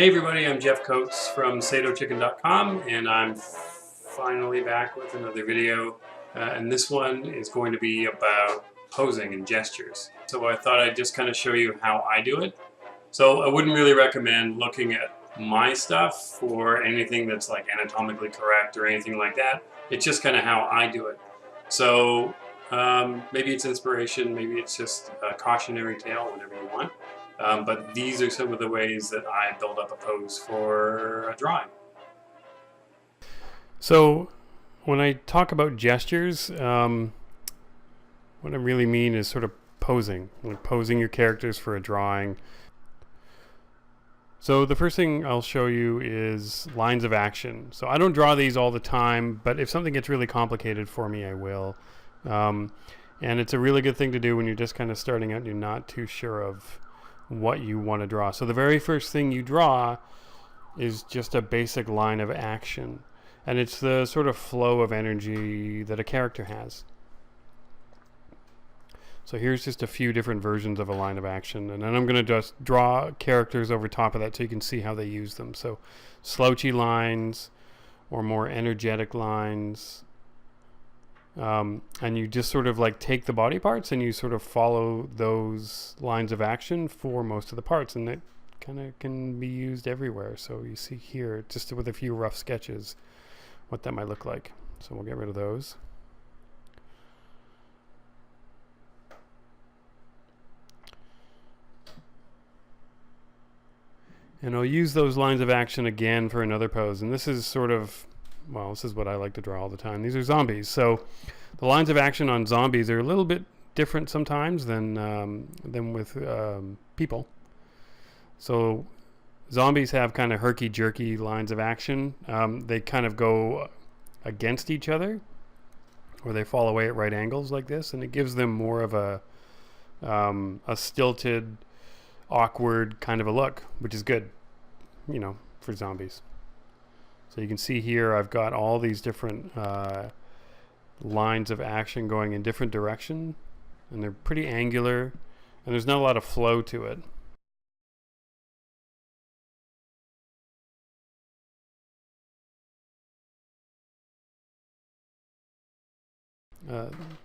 Hey everybody, I'm Jeff Coates from SatoChicken.com, and I'm finally back with another video. And this one is going to be about posing and gestures. So I thought I'd just kind of show you how I do it. So I wouldn't really recommend looking at my stuff for anything that's like anatomically correct or anything like that. It's just kind of how I do it. So maybe it's inspiration, maybe it's just a cautionary tale, whatever you want. But these are some of the ways that I build up a pose for a drawing. So when I talk about gestures, what I really mean is sort of posing, like posing your characters for a drawing. So the first thing I'll show you is lines of action. So I don't draw these all the time, but if something gets really complicated for me, I will. And it's a really good thing to do when you're just kind of starting out and you're not too sure of what you want to draw. So the very first thing you draw is just a basic line of action, and it's the sort of flow of energy that a character has. So here's just a few different versions of a line of action, and then I'm going to just draw characters over top of that so you can see how they use them. So slouchy lines or more energetic lines. And you just sort of like take the body parts and you sort of follow those lines of action for most of the parts, and it kind of can be used everywhere. So you see here, just with a few rough sketches, what that might look like. So we'll get rid of those. And I'll use those lines of action again for another pose, and this is sort of, well, this is what I like to draw all the time. These are zombies. So the lines of action on zombies are a little bit different sometimes than with people. So zombies have kind of herky-jerky lines of action. They kind of go against each other, or they fall away at right angles like this, and it gives them more of a stilted, awkward kind of a look, which is good, you know, for zombies. So you can see here I've got all these different lines of action going in different direction, and they're pretty angular, and there's not a lot of flow to it.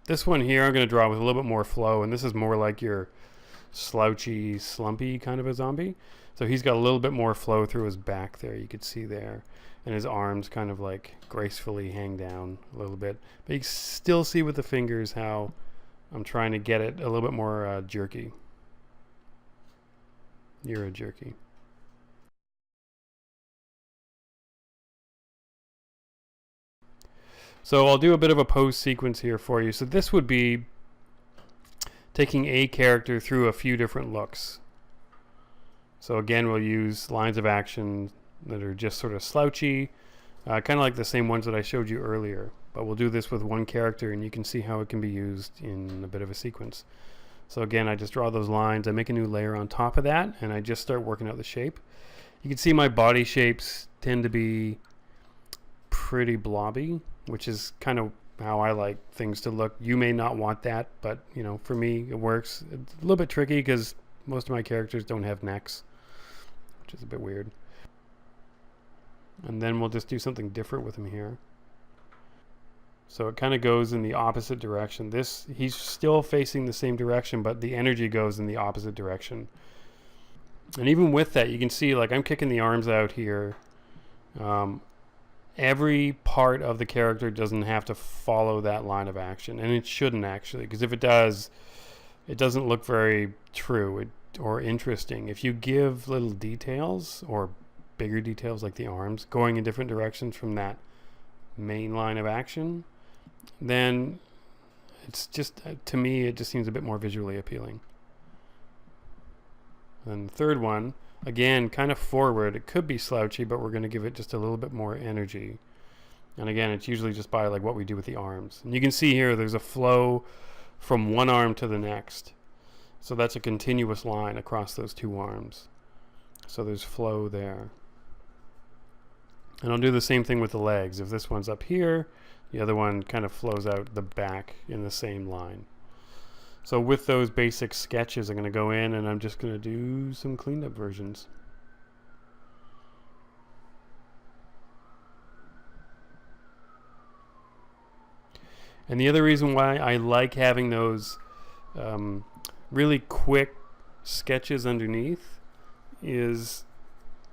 This one here I'm going to draw with a little bit more flow, and this is more like your slouchy, slumpy kind of a zombie. So he's got a little bit more flow through his back there, you could see there, and his arms kind of like gracefully hang down a little bit. But you can still see with the fingers how I'm trying to get it a little bit more jerky. You're a jerky. So I'll do a bit of a pose sequence here for you. So this would be taking a character through a few different looks. So again, we'll use lines of action that are just sort of slouchy, kind of like the same ones that I showed you earlier. But we'll do this with one character, and you can see how it can be used in a bit of a sequence. So again, I just draw those lines, I make a new layer on top of that, and I just start working out the shape. You can see my body shapes tend to be pretty blobby, which is kind of how I like things to look. You may not want that, but you know, for me it works. It's a little bit tricky because most of my characters don't have necks, which is a bit weird. And then we'll just do something different with him here. So it kind of goes in the opposite direction. He's still facing the same direction, but the energy goes in the opposite direction. And even with that, you can see like I'm kicking the arms out here. Every part of the character doesn't have to follow that line of action, and it shouldn't actually, because if it does, it doesn't look very true or interesting. If you give little details or bigger details like the arms going in different directions from that main line of action, then it's just, to me, it just seems a bit more visually appealing. And the third one, again, kind of forward. It could be slouchy, but we're going to give it just a little bit more energy. And again, it's usually just by like what we do with the arms. And you can see here there's a flow from one arm to the next. So that's a continuous line across those two arms. So there's flow there. And I'll do the same thing with the legs. If this one's up here, the other one kind of flows out the back in the same line. So with those basic sketches, I'm going to go in and I'm just going to do some cleaned up versions. And the other reason why I like having those really quick sketches underneath is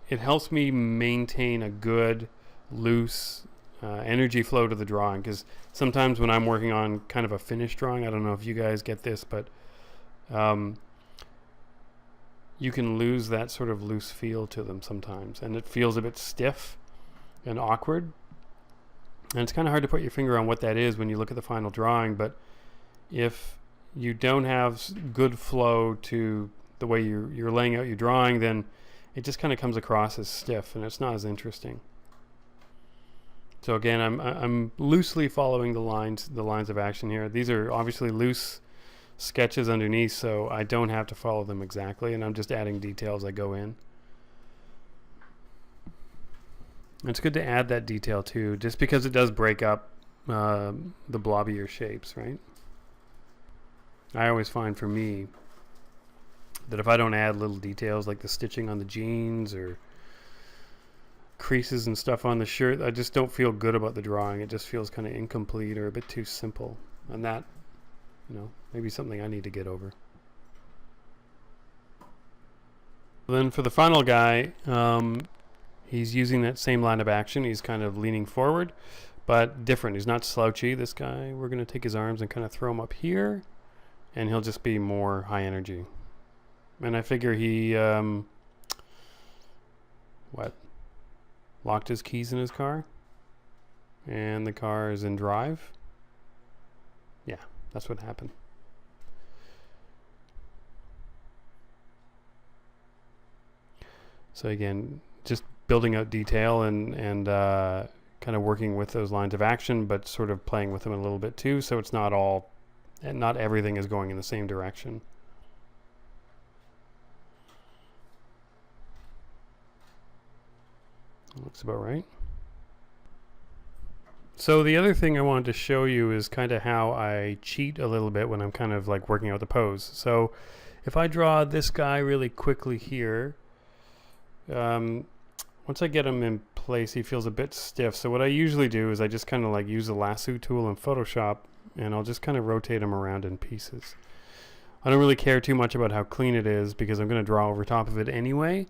it helps me maintain a good, loose energy flow to the drawing. Because sometimes when I'm working on kind of a finished drawing, I don't know if you guys get this, but you can lose that sort of loose feel to them sometimes, and it feels a bit stiff and awkward. And it's kind of hard to put your finger on what that is when you look at the final drawing, but if you don't have good flow to the way you're laying out your drawing, then it just kind of comes across as stiff, and it's not as interesting. So again, I'm loosely following the lines of action here. These are obviously loose sketches underneath, so I don't have to follow them exactly, and I'm just adding details as I go in. It's good to add that detail too, just because it does break up the blobbier shapes, right? I always find for me that if I don't add little details like the stitching on the jeans or creases and stuff on the shirt, I just don't feel good about the drawing. It just feels kind of incomplete or a bit too simple, and that, you know, maybe something I need to get over. Then for the final guy, he's using that same line of action. He's kind of leaning forward, but different. He's not slouchy. This guy, we're going to take his arms and kind of throw him up here, and he'll just be more high energy. And I figure he, locked his keys in his car, and the car is in drive. Yeah, that's what happened. So again, just building out detail and kind of working with those lines of action, but sort of playing with them a little bit too, so it's not all, and not everything is going in the same direction. Looks about right. So the other thing I wanted to show you is kind of how I cheat a little bit when I'm kind of like working out the pose. So if I draw this guy really quickly here, once I get him in place, he feels a bit stiff. So what I usually do is I just kind of like use the lasso tool in Photoshop, and I'll just kind of rotate him around in pieces. I don't really care too much about how clean it is because I'm going to draw over top of it anyway.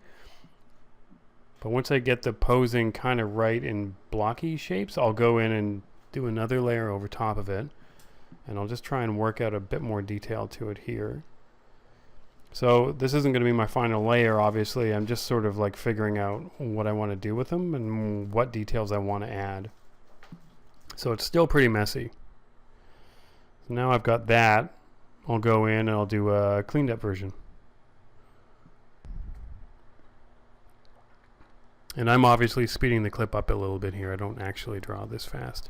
But once I get the posing kind of right in blocky shapes, I'll go in and do another layer over top of it, and I'll just try and work out a bit more detail to it here. So this isn't going to be my final layer, obviously. I'm just sort of like figuring out what I want to do with them and what details I want to add. So it's still pretty messy. So now I've got that. I'll go in and I'll do a cleaned up version. And I'm obviously speeding the clip up a little bit here. I don't actually draw this fast.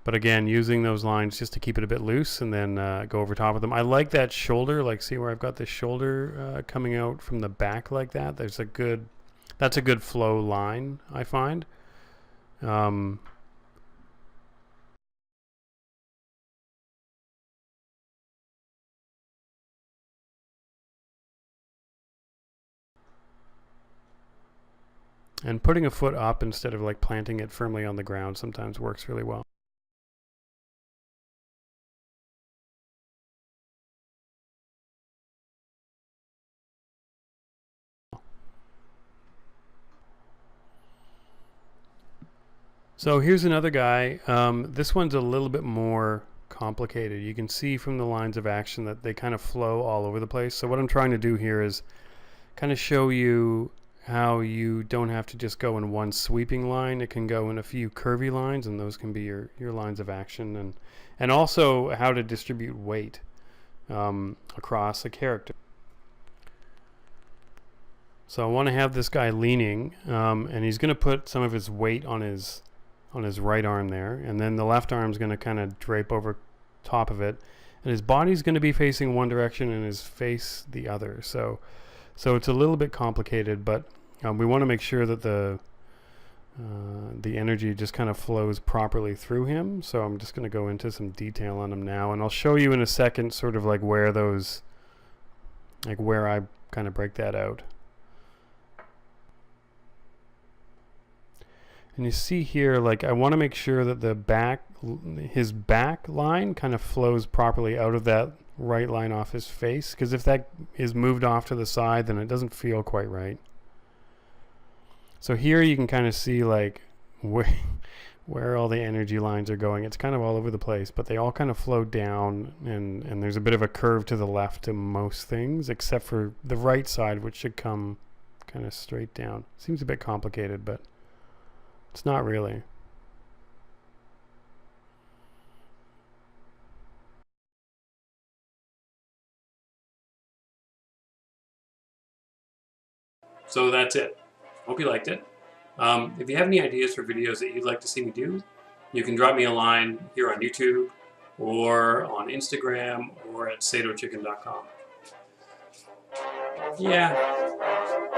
But again, using those lines just to keep it a bit loose and then go over top of them. I like that shoulder, like see where I've got the shoulder coming out from the back like that. That's a good flow line, I find. And putting a foot up instead of like planting it firmly on the ground sometimes works really well. So here's another guy. This one's a little bit more complicated. You can see from the lines of action that they kind of flow all over the place. So what I'm trying to do here is kind of show you how you don't have to just go in one sweeping line. It can go in a few curvy lines, and those can be your lines of action, and also how to distribute weight across a character. So I want to have this guy leaning, and he's going to put some of his weight on his right arm there, and then the left arm is going to kind of drape over top of it, and his body's going to be facing one direction and his face the other. So it's a little bit complicated, but we want to make sure that the energy just kind of flows properly through him. So I'm just going to go into some detail on him now, and I'll show you in a second sort of like where those, like where I kind of break that out. And you see here, like, I want to make sure that his back line kind of flows properly out of that right line off his face, because if that is moved off to the side, then it doesn't feel quite right. So here you can kind of see like where all the energy lines are going. It's kind of all over the place, but they all kind of flow down, and there's a bit of a curve to the left to most things, except for the right side, which should come kind of straight down. Seems a bit complicated, but it's not really. So that's it. Hope you liked it. If you have any ideas for videos that you'd like to see me do, you can drop me a line here on YouTube or on Instagram or at sadochicken.com. Yeah.